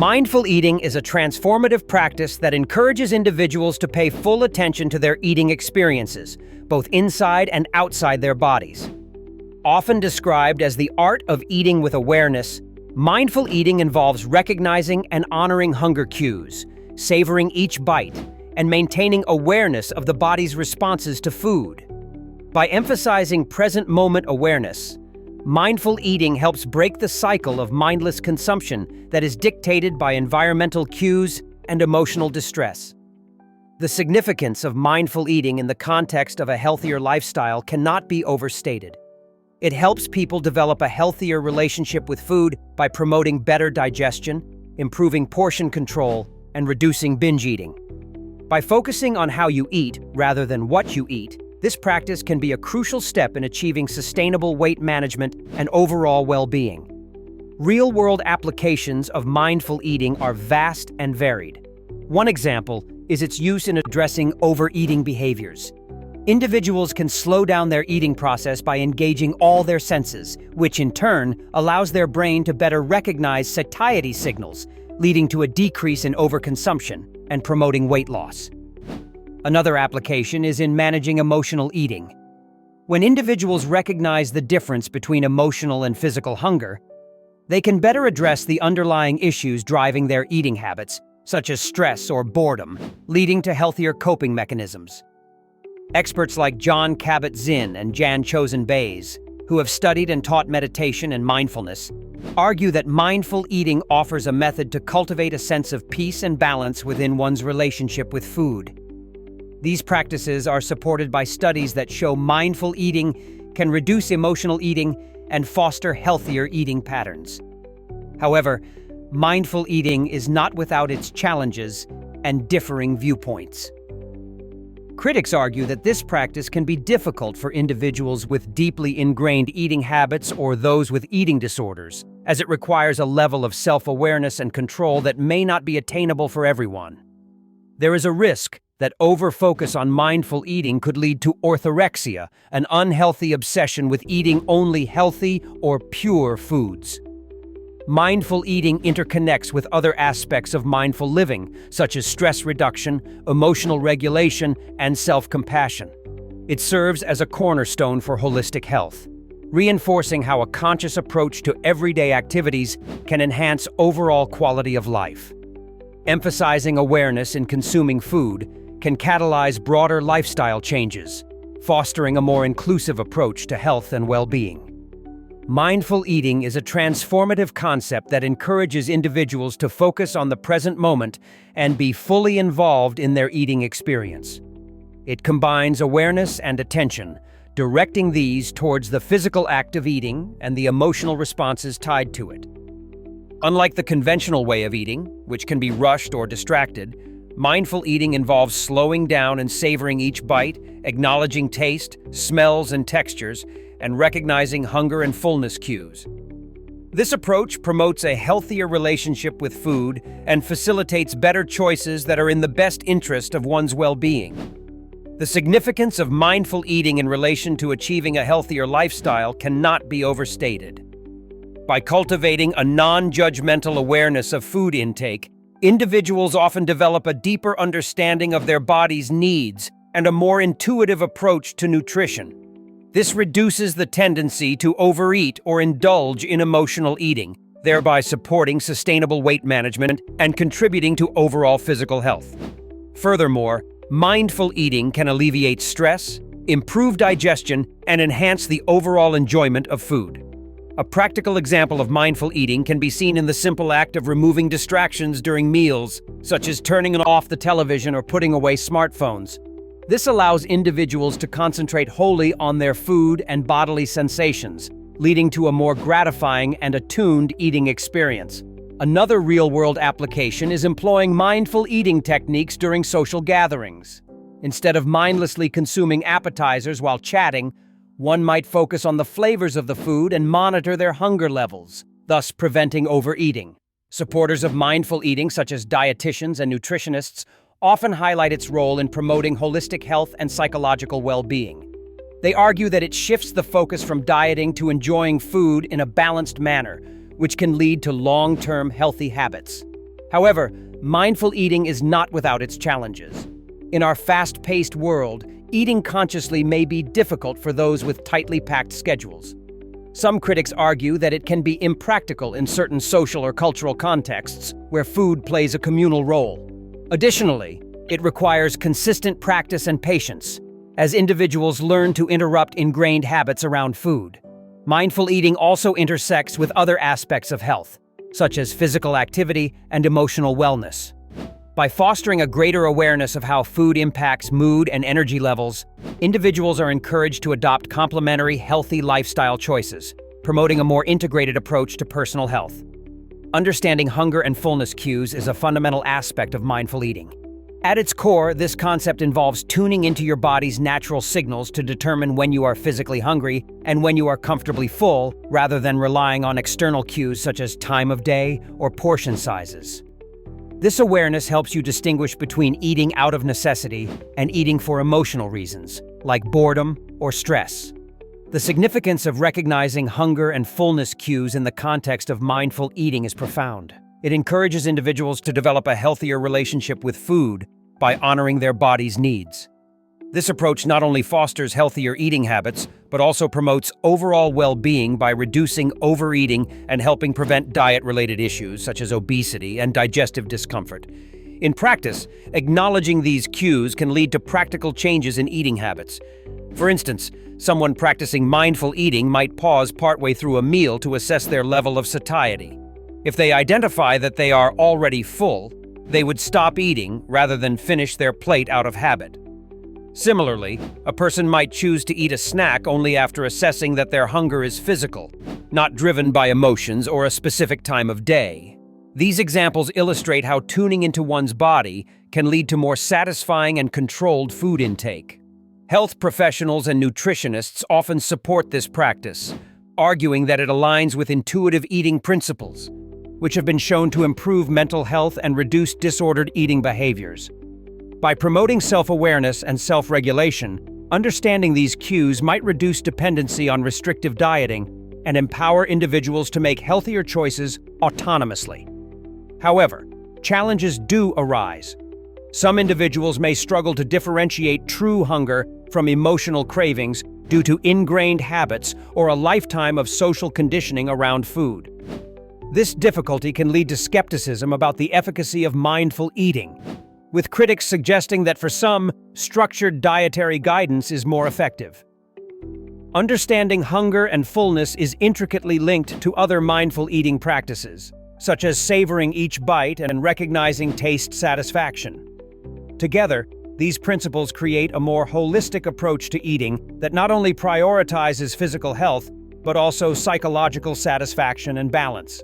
Mindful eating is a transformative practice that encourages individuals to pay full attention to their eating experiences, both inside and outside their bodies. Often described as the art of eating with awareness, mindful eating involves recognizing and honoring hunger cues, savoring each bite, and maintaining awareness of the body's responses to food. By emphasizing present moment awareness, mindful eating helps break the cycle of mindless consumption that is dictated by environmental cues and emotional distress. The significance of mindful eating in the context of a healthier lifestyle cannot be overstated. It helps people develop a healthier relationship with food by promoting better digestion, improving portion control, and reducing binge eating. By focusing on how you eat rather than what you eat, this practice can be a crucial step in achieving sustainable weight management and overall well-being. Real-world applications of mindful eating are vast and varied. One example is its use in addressing overeating behaviors. Individuals can slow down their eating process by engaging all their senses, which in turn allows their brain to better recognize satiety signals, leading to a decrease in overconsumption and promoting weight loss. Another application is in managing emotional eating. When individuals recognize the difference between emotional and physical hunger, they can better address the underlying issues driving their eating habits, such as stress or boredom, leading to healthier coping mechanisms. Experts like Jon Kabat-Zinn and Jan Chozen Bays, who have studied and taught meditation and mindfulness, argue that mindful eating offers a method to cultivate a sense of peace and balance within one's relationship with food. These practices are supported by studies that show mindful eating can reduce emotional eating and foster healthier eating patterns. However, mindful eating is not without its challenges and differing viewpoints. Critics argue that this practice can be difficult for individuals with deeply ingrained eating habits or those with eating disorders, as it requires a level of self-awareness and control that may not be attainable for everyone. There is a risk that over-focus on mindful eating could lead to orthorexia, an unhealthy obsession with eating only healthy or pure foods. Mindful eating interconnects with other aspects of mindful living, such as stress reduction, emotional regulation, and self-compassion. It serves as a cornerstone for holistic health, reinforcing how a conscious approach to everyday activities can enhance overall quality of life. Emphasizing awareness in consuming food can catalyze broader lifestyle changes, fostering a more inclusive approach to health and well-being. Mindful eating is a transformative concept that encourages individuals to focus on the present moment and be fully involved in their eating experience. It combines awareness and attention, directing these towards the physical act of eating and the emotional responses tied to it. Unlike the conventional way of eating, which can be rushed or distracted, mindful eating involves slowing down and savoring each bite, acknowledging taste, smells, and textures, and recognizing hunger and fullness cues. This approach promotes a healthier relationship with food and facilitates better choices that are in the best interest of one's well-being. The significance of mindful eating in relation to achieving a healthier lifestyle cannot be overstated. By cultivating a non-judgmental awareness of food intake, individuals often develop a deeper understanding of their body's needs and a more intuitive approach to nutrition. This reduces the tendency to overeat or indulge in emotional eating, thereby supporting sustainable weight management and contributing to overall physical health. Furthermore, mindful eating can alleviate stress, improve digestion, and enhance the overall enjoyment of food. A practical example of mindful eating can be seen in the simple act of removing distractions during meals, such as turning off the television or putting away smartphones. This allows individuals to concentrate wholly on their food and bodily sensations, leading to a more gratifying and attuned eating experience. Another real-world application is employing mindful eating techniques during social gatherings. Instead of mindlessly consuming appetizers while chatting, one might focus on the flavors of the food and monitor their hunger levels, thus preventing overeating. Supporters of mindful eating, such as dietitians and nutritionists, often highlight its role in promoting holistic health and psychological well-being. They argue that it shifts the focus from dieting to enjoying food in a balanced manner, which can lead to long-term healthy habits. However, mindful eating is not without its challenges. In our fast-paced world, eating consciously may be difficult for those with tightly packed schedules. Some critics argue that it can be impractical in certain social or cultural contexts where food plays a communal role. Additionally, it requires consistent practice and patience, as individuals learn to interrupt ingrained habits around food. Mindful eating also intersects with other aspects of health, such as physical activity and emotional wellness. By fostering a greater awareness of how food impacts mood and energy levels, individuals are encouraged to adopt complementary, healthy lifestyle choices, promoting a more integrated approach to personal health. Understanding hunger and fullness cues is a fundamental aspect of mindful eating. At its core, this concept involves tuning into your body's natural signals to determine when you are physically hungry and when you are comfortably full, rather than relying on external cues such as time of day or portion sizes. This awareness helps you distinguish between eating out of necessity and eating for emotional reasons, like boredom or stress. The significance of recognizing hunger and fullness cues in the context of mindful eating is profound. It encourages individuals to develop a healthier relationship with food by honoring their body's needs. This approach not only fosters healthier eating habits, but also promotes overall well-being by reducing overeating and helping prevent diet-related issues such as obesity and digestive discomfort. In practice, acknowledging these cues can lead to practical changes in eating habits. For instance, someone practicing mindful eating might pause partway through a meal to assess their level of satiety. If they identify that they are already full, they would stop eating rather than finish their plate out of habit. Similarly, a person might choose to eat a snack only after assessing that their hunger is physical, not driven by emotions or a specific time of day. These examples illustrate how tuning into one's body can lead to more satisfying and controlled food intake. Health professionals and nutritionists often support this practice, arguing that it aligns with intuitive eating principles, which have been shown to improve mental health and reduce disordered eating behaviors. By promoting self-awareness and self-regulation, understanding these cues might reduce dependency on restrictive dieting and empower individuals to make healthier choices autonomously. However, challenges do arise. Some individuals may struggle to differentiate true hunger from emotional cravings due to ingrained habits or a lifetime of social conditioning around food. This difficulty can lead to skepticism about the efficacy of mindful eating, with critics suggesting that for some, structured dietary guidance is more effective. Understanding hunger and fullness is intricately linked to other mindful eating practices, such as savoring each bite and recognizing taste satisfaction. Together, these principles create a more holistic approach to eating that not only prioritizes physical health, but also psychological satisfaction and balance.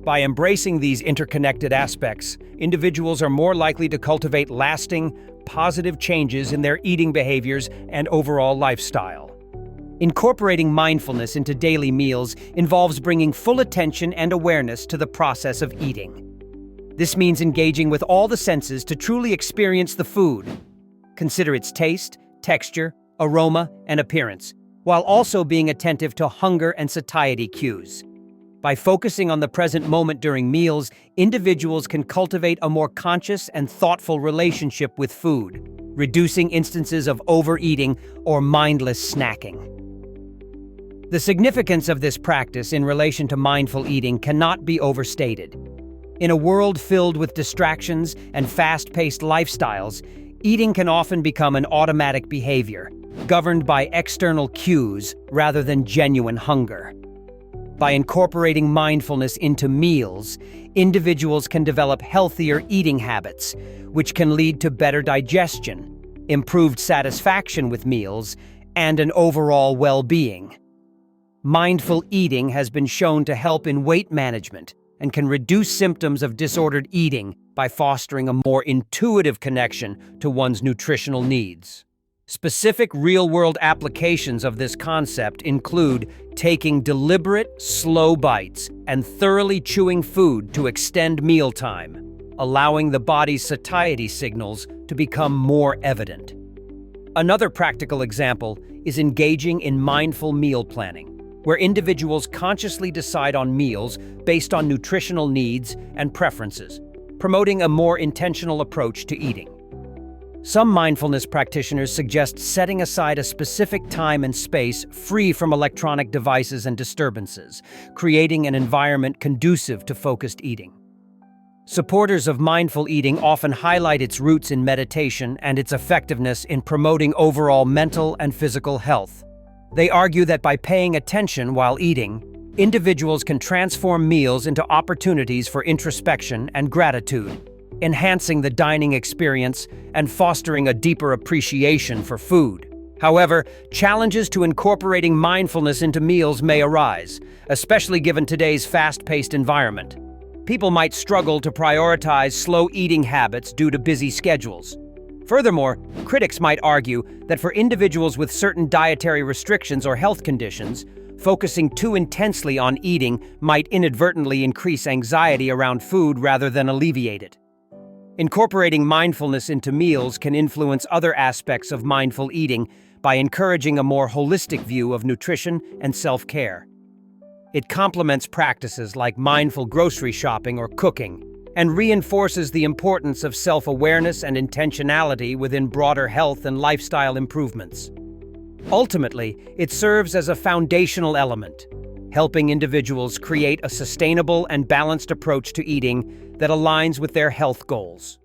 By embracing these interconnected aspects, individuals are more likely to cultivate lasting, positive changes in their eating behaviors and overall lifestyle. Incorporating mindfulness into daily meals involves bringing full attention and awareness to the process of eating. This means engaging with all the senses to truly experience the food. Consider its taste, texture, aroma, and appearance, while also being attentive to hunger and satiety cues. By focusing on the present moment during meals, individuals can cultivate a more conscious and thoughtful relationship with food, reducing instances of overeating or mindless snacking. The significance of this practice in relation to mindful eating cannot be overstated. In a world filled with distractions and fast-paced lifestyles, eating can often become an automatic behavior, governed by external cues rather than genuine hunger. By incorporating mindfulness into meals, individuals can develop healthier eating habits, which can lead to better digestion, improved satisfaction with meals, and an overall well-being. Mindful eating has been shown to help in weight management and can reduce symptoms of disordered eating by fostering a more intuitive connection to one's nutritional needs. Specific real-world applications of this concept include taking deliberate, slow bites and thoroughly chewing food to extend mealtime, allowing the body's satiety signals to become more evident. Another practical example is engaging in mindful meal planning, where individuals consciously decide on meals based on nutritional needs and preferences. promoting a more intentional approach to eating. Some mindfulness practitioners suggest setting aside a specific time and space free from electronic devices and disturbances, creating an environment conducive to focused eating. Supporters of mindful eating often highlight its roots in meditation and its effectiveness in promoting overall mental and physical health. They argue that by paying attention while eating, individuals can transform meals into opportunities for introspection and gratitude, enhancing the dining experience and fostering a deeper appreciation for food. However, challenges to incorporating mindfulness into meals may arise, especially given today's fast-paced environment. People might struggle to prioritize slow eating habits due to busy schedules. Furthermore, critics might argue that for individuals with certain dietary restrictions or health conditions, focusing too intensely on eating might inadvertently increase anxiety around food rather than alleviate it. Incorporating mindfulness into meals can influence other aspects of mindful eating by encouraging a more holistic view of nutrition and self-care. It complements practices like mindful grocery shopping or cooking, and reinforces the importance of self-awareness and intentionality within broader health and lifestyle improvements. Ultimately, it serves as a foundational element, helping individuals create a sustainable and balanced approach to eating that aligns with their health goals.